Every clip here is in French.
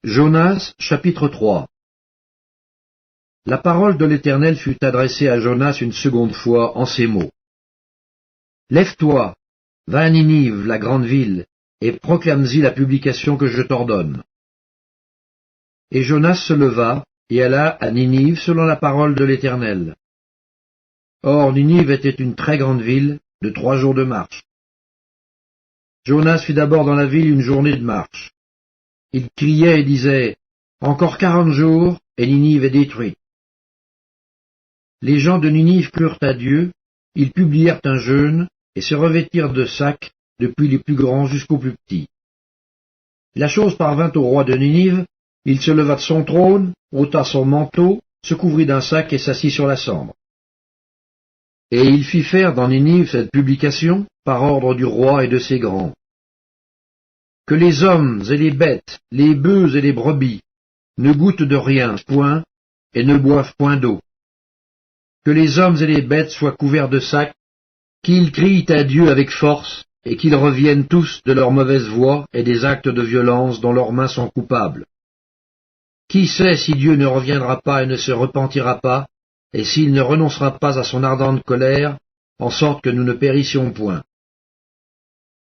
Jonas, chapitre 3. La parole de l'Éternel fut adressée à Jonas une seconde fois en ces mots. Lève-toi, va à Ninive, la grande ville, et proclame-y la publication que je t'ordonne. Et Jonas se leva, et alla à Ninive selon la parole de l'Éternel. Or Ninive était une très grande ville, de 3 jours de marche. Jonas fut d'abord dans la ville une journée de marche. Il criait et disait, « Encore 40 jours, et Ninive est détruite. » Les gens de Ninive crurent à Dieu, ils publièrent un jeûne, et se revêtirent de sacs, depuis les plus grands jusqu'aux plus petits. La chose parvint au roi de Ninive, il se leva de son trône, ôta son manteau, se couvrit d'un sac et s'assit sur la cendre. Et il fit faire dans Ninive cette publication, par ordre du roi et de ses grands. Que les hommes et les bêtes, les bœufs et les brebis, ne goûtent de rien, point, et ne boivent point d'eau. Que les hommes et les bêtes soient couverts de sacs, qu'ils crient à Dieu avec force, et qu'ils reviennent tous de leur mauvaise voie et des actes de violence dont leurs mains sont coupables. Qui sait si Dieu ne reviendra pas et ne se repentira pas, et s'il ne renoncera pas à son ardente colère, en sorte que nous ne périssions point.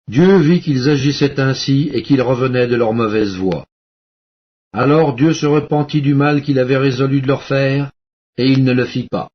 Dieu vit qu'ils agissaient ainsi et qu'ils revenaient de leur mauvaise voie. Alors Dieu se repentit du mal qu'il avait résolu de leur faire, et il ne le fit pas.